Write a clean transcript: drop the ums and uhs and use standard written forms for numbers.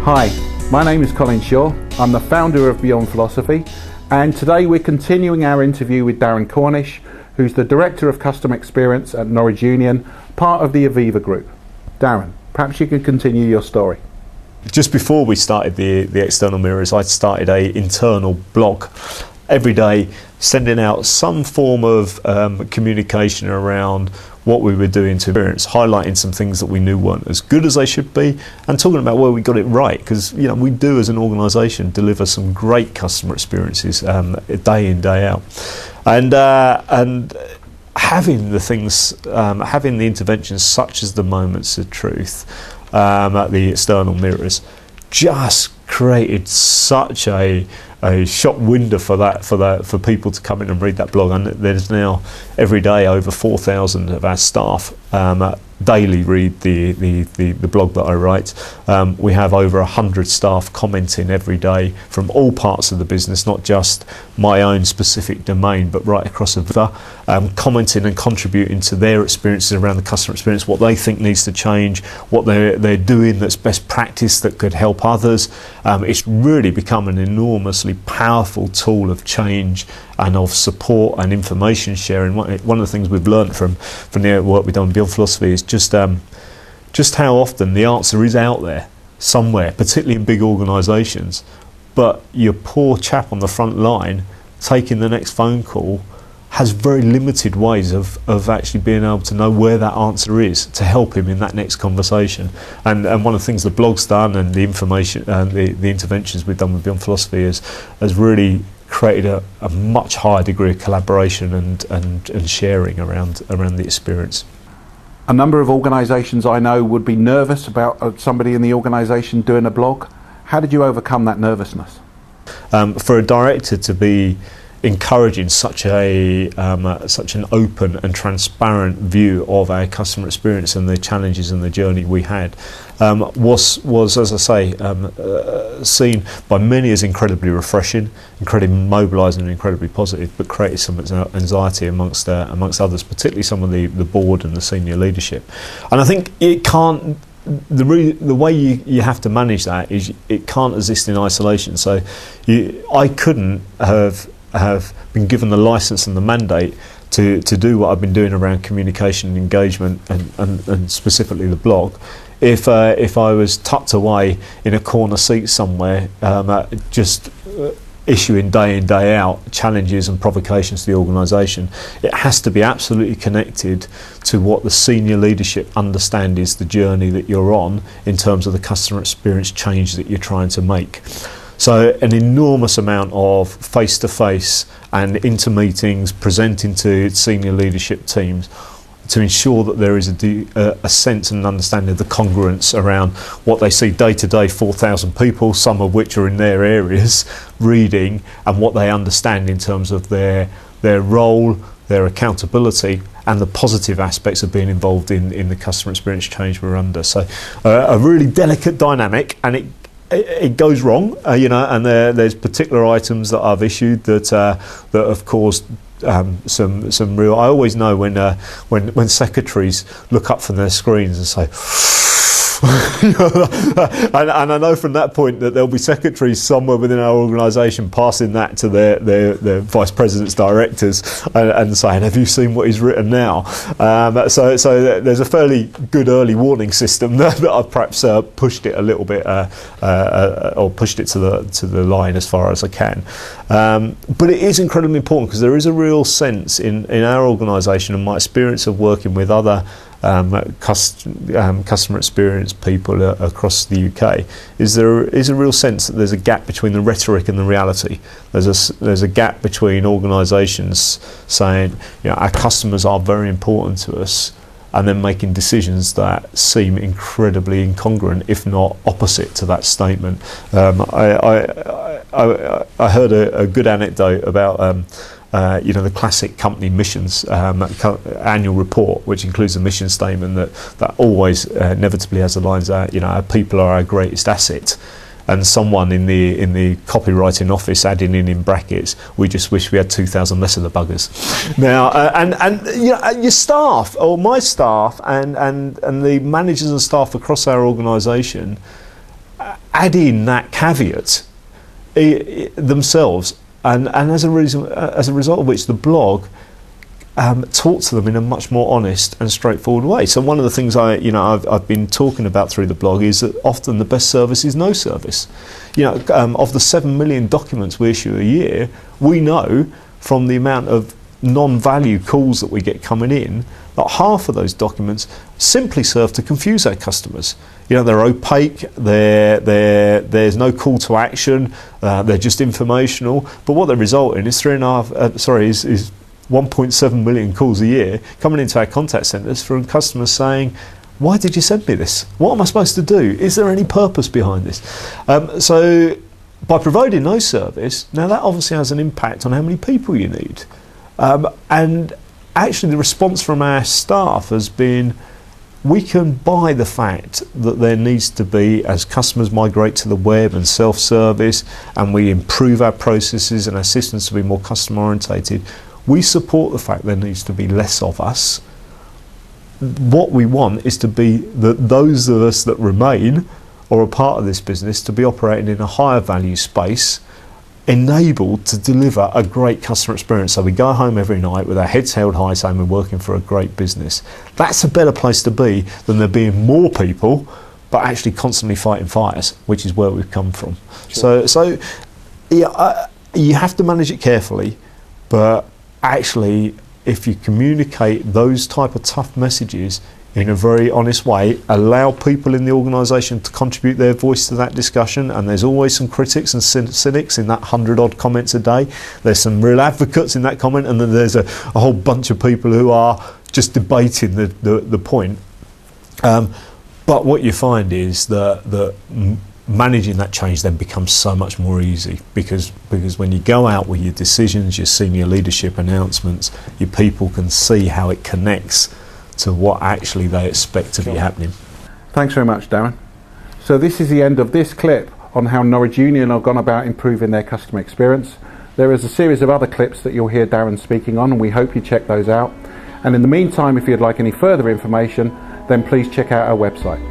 Hi, my name is Colin Shaw. I'm the founder of Beyond Philosophy, and today we're continuing our interview with Darren Cornish, who's the Director of Customer Experience at Norwich Union, part of the Aviva Group. Darren, perhaps you could continue your story. Just before we started the external mirrors, I started an internal blog every day, sending out some form of communication around what we were doing to experience, highlighting some things that we knew weren't as good as they should be, and talking about where we got it right, because we do as an organisation deliver some great customer experiences day in, day out, and having the things, having the interventions such as the moments of truth at the external mirrors, just created such a shop window for people to come in and read that blog. And there's now every day over 4,000 of our staff daily read the blog that I write. We have over 100 staff commenting every day from all parts of the business, not just my own specific domain, but right across Aviva, commenting and contributing to their experiences around the customer experience, what they think needs to change, what they're doing that's best practice that could help others. It's really become an enormously powerful tool of change and of support and information sharing. One of the things we've learned from the work we've done with Beyond Philosophy is just how often the answer is out there somewhere, particularly in big organisations, but your poor chap on the front line taking the next phone call has very limited ways of actually being able to know where that answer is to help him in that next conversation. And one of the things the blog's done and the information and the interventions we've done with Beyond Philosophy has really created a much higher degree of collaboration and sharing around the experience. A number of organisations I know would be nervous about somebody in the organisation doing a blog. How did you overcome that nervousness? For a director to be encouraging such an open and transparent view of our customer experience and the challenges and the journey we had was, as I say, seen by many as incredibly refreshing, incredibly mobilising and incredibly positive, but created some anxiety amongst others, particularly some of the board and the senior leadership. And I think it can't. The way you have to manage that is it can't exist in isolation. So I couldn't have been given the license and the mandate to do what I've been doing around communication and engagement and specifically the blog if I was tucked away in a corner seat somewhere just issuing day in, day out challenges and provocations to the organisation. It has to be absolutely connected to what the senior leadership understand is the journey that you're on in terms of the customer experience change that you're trying to make. So an enormous amount of face-to-face and inter-meetings, presenting to senior leadership teams to ensure that there is a sense and understanding of the congruence around what they see day to day, 4,000 people, some of which are in their areas, reading, and what they understand in terms of their role, their accountability, and the positive aspects of being involved in the customer experience change we're under. So a really delicate dynamic, and it goes wrong, and there's particular items that I've issued that have caused some real. I always know when secretaries look up from their screens and say, and I know from that point that there'll be secretaries somewhere within our organisation passing that to their vice presidents, directors, and saying, "Have you seen what he's written now?" So there's a fairly good early warning system that I've perhaps pushed it a little bit, or pushed it to the line as far as I can. But it is incredibly important because there is a real sense in our organisation and my experience of working with other customer experience people across the UK is there is a real sense that there's a gap between the rhetoric and the reality. There's a gap between organisations saying, our customers are very important to us, and then making decisions that seem incredibly incongruent, if not opposite to that statement. I heard a good anecdote about the classic company missions annual report, which includes a mission statement that always inevitably has the lines out, our people are our greatest asset. And someone in the copywriting office adding in brackets, we just wish we had 2,000 less of the buggers. Now, your staff, or my staff, and the managers and staff across our organisation, add in that caveat themselves, and as a result of which the blog talk to them in a much more honest and straightforward way. So one of the things I've been talking about through the blog is that often the best service is no service. Of the 7 million documents we issue a year, we know from the amount of non-value calls that we get coming in that half of those documents simply serve to confuse our customers. They're opaque, there's no call to action, they're just informational, but what they result in is 1.7 million calls a year coming into our contact centres from customers saying, why did you send me this? What am I supposed to do? Is there any purpose behind this? So by providing no service, now that obviously has an impact on how many people you need. And actually the response from our staff has been, we can buy the fact that there needs to be, as customers migrate to the web and self-service, and we improve our processes and our systems to be more customer orientated, we support the fact there needs to be less of us. What we want is to be those of us that remain or are part of this business to be operating in a higher value space, enabled to deliver a great customer experience. So we go home every night with our heads held high saying we're working for a great business. That's a better place to be than there being more people but actually constantly fighting fires, which is where we've come from. Sure. So you have to manage it carefully, but actually if you communicate those type of tough messages in a very honest way, allow people in the organisation to contribute their voice to that discussion, and there's always some critics and cynics in that 100-odd comments a day. There's some real advocates in that comment, and then there's a whole bunch of people who are just debating the point. But what you find is that managing that change then becomes so much more easy, because when you go out with your decisions, your senior leadership announcements, your people can see how it connects to what actually they expect to be happening. Thanks very much, Darren. So this is the end of this clip on how Norwich Union have gone about improving their customer experience. There is a series of other clips that you'll hear Darren speaking on, and we hope you check those out. And in the meantime, if you'd like any further information, then please check out our website.